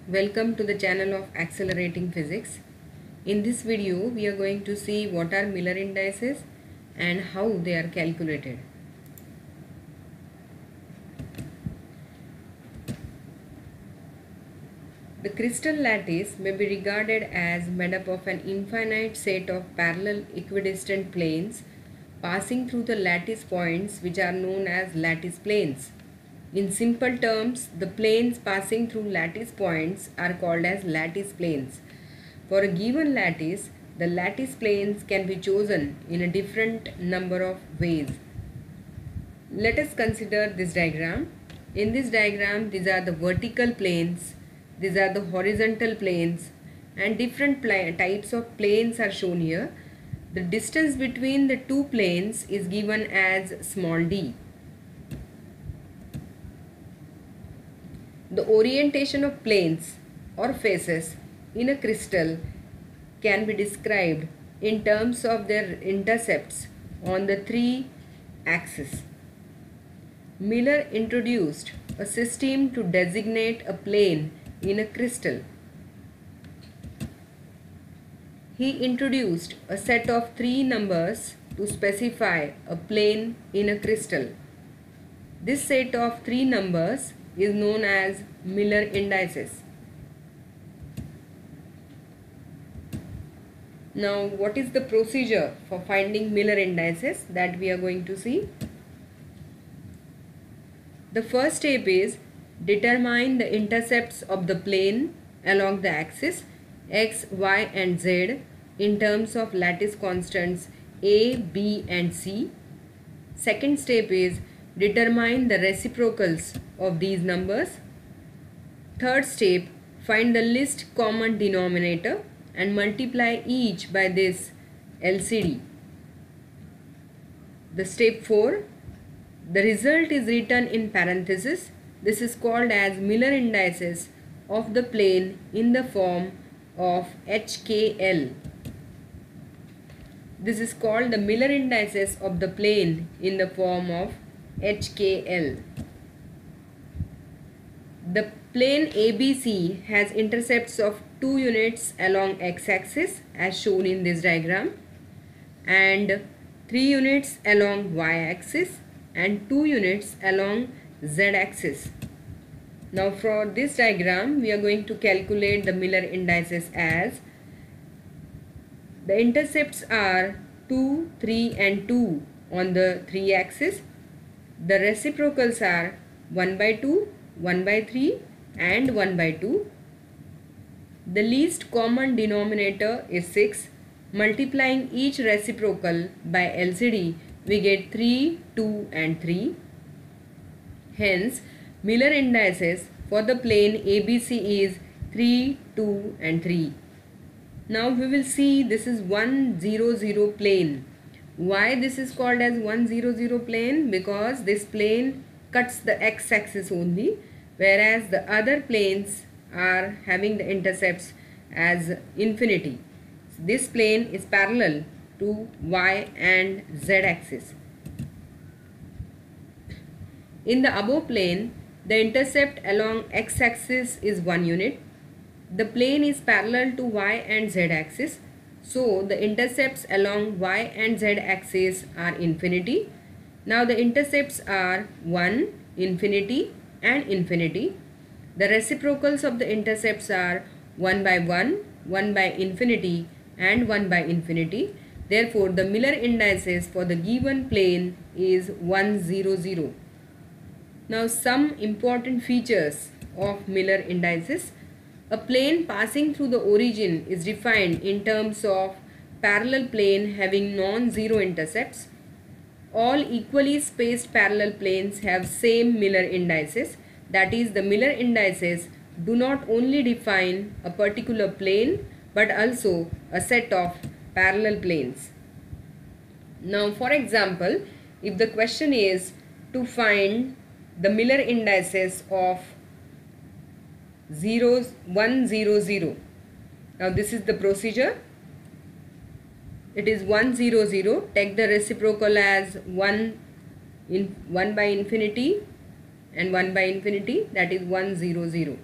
Welcome to the channel of Accelerating Physics. In this video, we are going to see what are Miller indices and how they are calculated. The crystal lattice may be regarded as made up of an infinite set of parallel equidistant planes passing through the lattice points, which are known as lattice planes. In simple terms, the planes passing through lattice points are called as lattice planes. For a given lattice, the lattice planes can be chosen in a different number of ways. Let us consider this diagram. In this diagram, these are the vertical planes, these are the horizontal planes, and different types of planes are shown here. The distance between the two planes is given as small d. The orientation of planes or faces in a crystal can be described in terms of their intercepts on the three axes. Miller introduced a system to designate a plane in a crystal. He introduced a set of three numbers to specify a plane in a crystal. This set of three numbers is known as Miller indices. Now, what is the procedure for finding Miller indices that we are going to see? The first step is determine the intercepts of the plane along the axis x, y and z in terms of lattice constants a, b and c. Second step is determine the reciprocals of these numbers. Third step, find the least common denominator and multiply each by this LCD. The step 4, the result is written in parentheses. This is called as Miller indices of the plane in the form of HKL. This is called the Miller indices of the plane in the form of HKL. The plane ABC has intercepts of 2 units along x-axis as shown in this diagram, and 3 units along y-axis and 2 units along z-axis. Now for this diagram, we are going to calculate the Miller indices as the intercepts are 2, 3 and 2 on the 3 axis. The reciprocals are 1 by 2, 1 by 3 and 1 by 2. The least common denominator is 6. Multiplying each reciprocal by LCD, we get 3, 2 and 3. Hence, Miller indices for the plane ABC is 3, 2 and 3. Now we will see this is 1, 0, 0 plane. Why this is called as 1, 0, 0 plane? Because this plane cuts the x-axis only, whereas the other planes are having the intercepts as infinity. This plane is parallel to y and z axis. In the above plane, the intercept along x-axis is 1 unit. The plane is parallel to y and z axis, so the intercepts along y and z axis are infinity. Now the intercepts are 1, infinity and infinity. The reciprocals of the intercepts are 1 by 1, 1 by infinity and 1 by infinity. Therefore, the Miller indices for the given plane is 1, 0, 0. Now some important features of Miller indices. A plane passing through the origin is defined in terms of parallel plane having non-zero intercepts. All equally spaced parallel planes have same Miller indices. That is, the Miller indices do not only define a particular plane but also a set of parallel planes. Now, for example, if the question is to find the Miller indices of 1, 0, 0. Now this is the procedure. It is 1, 0, 0. Take the reciprocal as 1 by infinity and 1 by infinity, that is 1, 0, 0.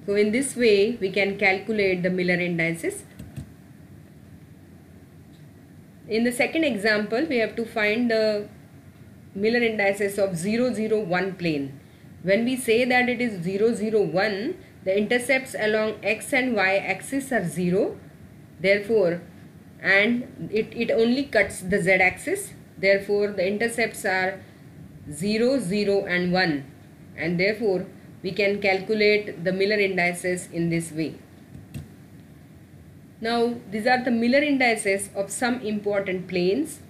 So in this way we can calculate the Miller indices. In the second example, we have to find the Miller indices of 0, 0, 1 plane. When we say that it is 0, 0, 1, the intercepts along x and y axis are 0. Therefore, and it only cuts the z axis. Therefore, the intercepts are 0, 0 and 1. And therefore, we can calculate the Miller indices in this way. Now, these are the Miller indices of some important planes.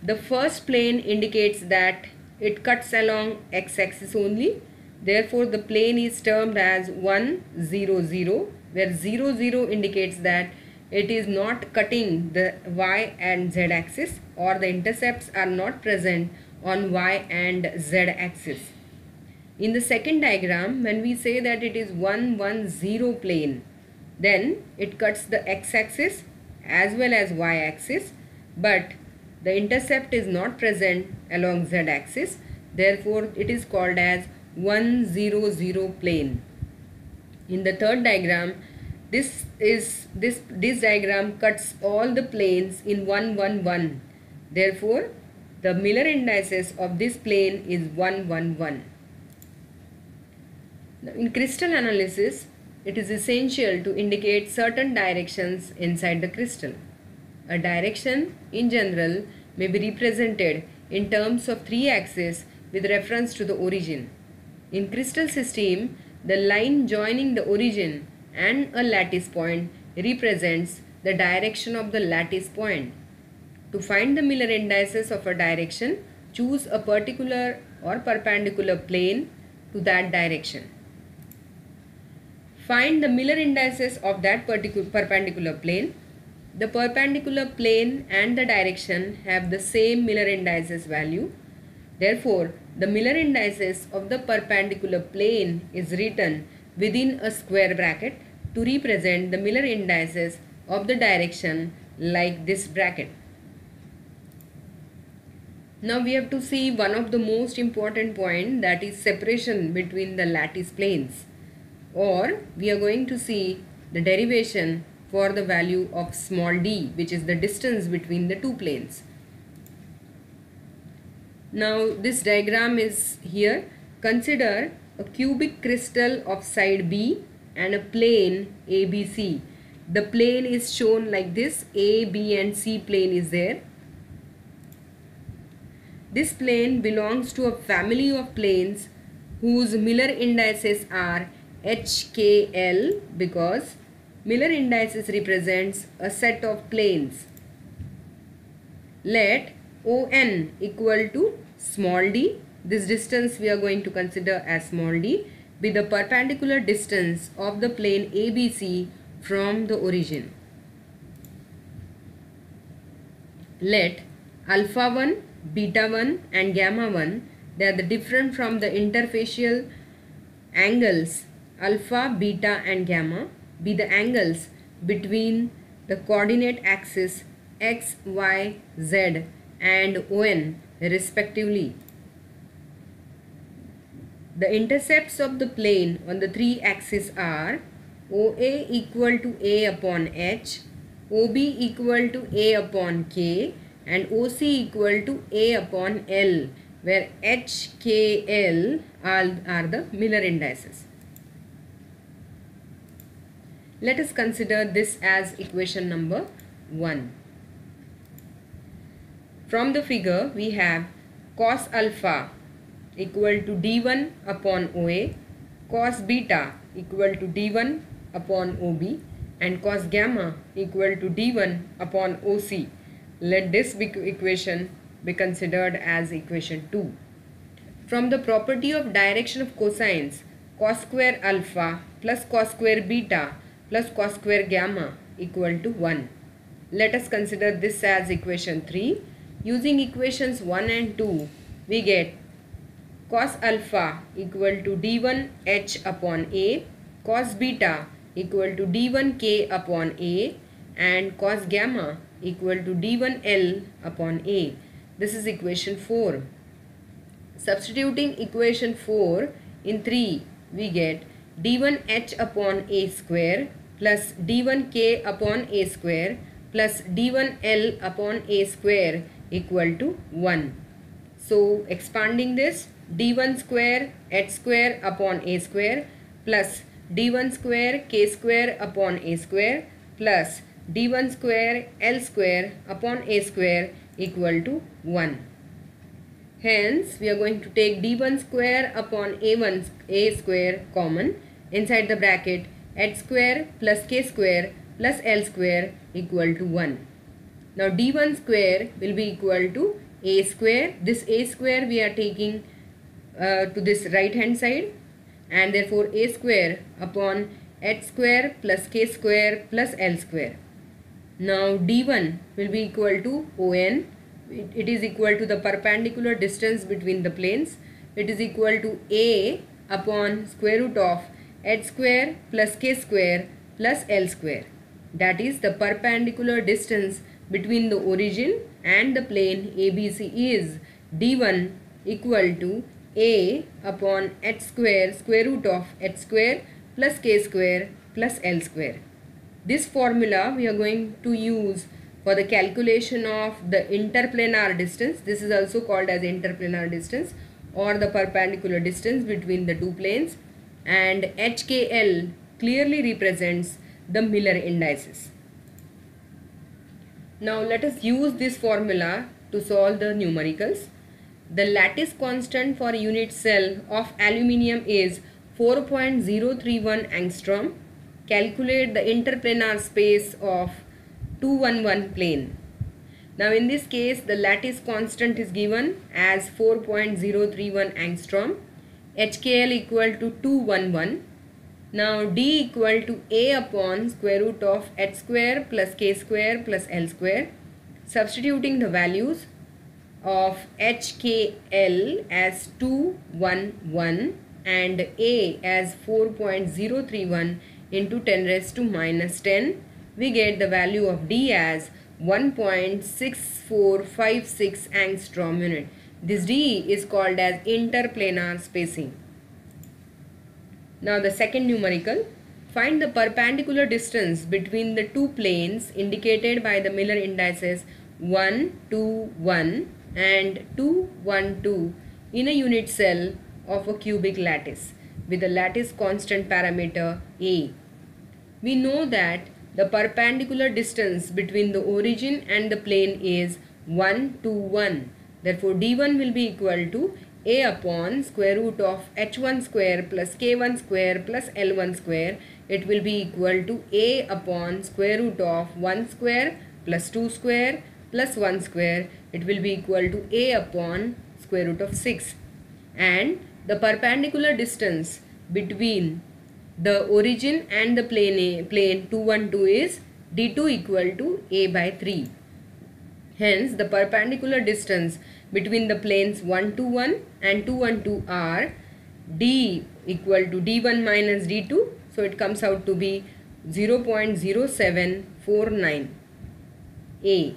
The first plane indicates that it cuts along x-axis only. Therefore, the plane is termed as 1, 0, 0, where 0, 0 indicates that it is not cutting the y and z axis, or the intercepts are not present on y and z axis. In the second diagram, when we say that it is 1, 1, 0 plane, then it cuts the x-axis as well as y-axis, but the intercept is not present along z-axis. Therefore, it is called as 1, 0, 0 plane. In the third diagram, this diagram cuts all the planes in 1, 1, 1. Therefore, the Miller indices of this plane is 1, 1, 1. Now, in crystal analysis, it is essential to indicate certain directions inside the crystal. A direction in general may be represented in terms of 3 axes with reference to the origin. In crystal system, the line joining the origin and a lattice point represents the direction of the lattice point. To find the Miller indices of a direction, choose a particular or perpendicular plane to that direction. Find the Miller indices of that particular perpendicular plane. The perpendicular plane and the direction have the same Miller indices value. Therefore, the Miller indices of the perpendicular plane is written within a square bracket to represent the Miller indices of the direction, like this bracket. Now we have to see one of the most important point, that is separation between the lattice planes. Or we are going to see the derivation for the value of small d, which is the distance between the two planes. Now this diagram is here. Consider a cubic crystal of side B and a plane ABC. The plane is shown like this. A, B and C plane is there. This plane belongs to a family of planes whose Miller indices are HKL, because Miller indices represents a set of planes. Let ON equal to small d, this distance we are going to consider as small d, be the perpendicular distance of the plane ABC from the origin. Let alpha 1, beta 1 and gamma 1, they are the different from the interfacial angles alpha, beta and gamma, be the angles between the coordinate axis x, y, z and ON respectively. The intercepts of the plane on the 3 axes are OA equal to A upon H, OB equal to A upon K and OC equal to A upon L, where H, K, L are the Miller indices. Let us consider this as equation number 1. From the figure we have cos alpha equal to d1 upon OA, cos beta equal to d1 upon OB and cos gamma equal to d1 upon OC. Let this equation be considered as equation 2. From the property of direction of cosines, cos square alpha plus cos square beta plus cos square gamma equal to 1. Let us consider this as equation 3. Using equations 1 and 2, we get cos alpha equal to d1 h upon a, cos beta equal to d1 k upon a and cos gamma equal to d1 l upon a. This is equation 4. Substituting equation 4 in 3, we get d1h upon a square plus d1k upon a square plus d1l upon a square equal to 1. So expanding this, d1 square h square upon a square plus d1 square k square upon a square plus d1 square l square upon a square equal to 1. Hence, we are going to take d1 square upon a square common. Inside the bracket, h square plus k square plus l square equal to 1. Now, d1 square will be equal to a square. This a square we are taking to this right hand side, and therefore a square upon h square plus k square plus l square. Now, d1 will be equal to on. It is equal to the perpendicular distance between the planes. It is equal to a upon square root of h square plus k square plus l square. That is, the perpendicular distance between the origin and the plane ABC is d1 equal to a upon h square square root of h square plus k square plus l square. This formula we are going to use for the calculation of the interplanar distance. This is also called as interplanar distance or the perpendicular distance between the two planes, and HKL clearly represents the Miller indices. Now let us use this formula to solve the numericals. The lattice constant for a unit cell of aluminium is 4.031 angstrom. Calculate the interplanar space of 211 plane. Now in this case, the lattice constant is given as 4.031 angstrom, HKL equal to 211. Now D equal to A upon square root of h square plus k square plus l square. Substituting the values of HKL as 211 and A as 4.031 into 10 raised to minus 10, we get the value of D as 1.6456 angstrom unit. This D is called as interplanar spacing. Now the second numerical. Find the perpendicular distance between the two planes indicated by the Miller indices 1, 2, 1 and 2, 1, 2 in a unit cell of a cubic lattice with a lattice constant parameter A. We know that the perpendicular distance between the origin and the plane is 1, 2, 1. Therefore, D1 will be equal to A upon square root of h1 square plus k1 square plus l1 square. It will be equal to A upon square root of 1 square plus 2 square plus 1 square. It will be equal to A upon square root of 6. And the perpendicular distance between the origin and the plane 212 is D2 equal to A by 3. Hence, the perpendicular distance between the planes 121 and 212 are D equal to D1 minus D2. So, it comes out to be 0.0749 A.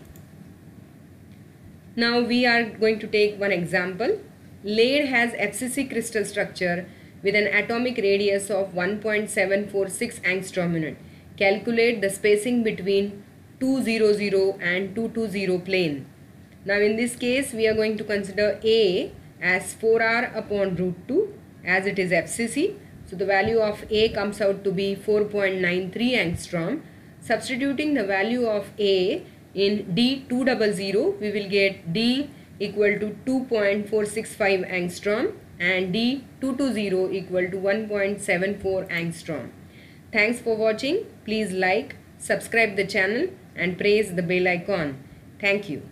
Now, we are going to take one example. Lead has FCC crystal structure with an atomic radius of 1.746 angstrom unit. Calculate the spacing between 200 and 220 plane. Now in this case, we are going to consider A as 4r upon root 2 as it is FCC. So the value of A comes out to be 4.93 angstrom. Substituting the value of A in D200, we will get D equal to 2.465 angstrom and D220 equal to 1.74 angstrom. Thanks for watching. Please like, subscribe the channel and press the bell icon. Thank you.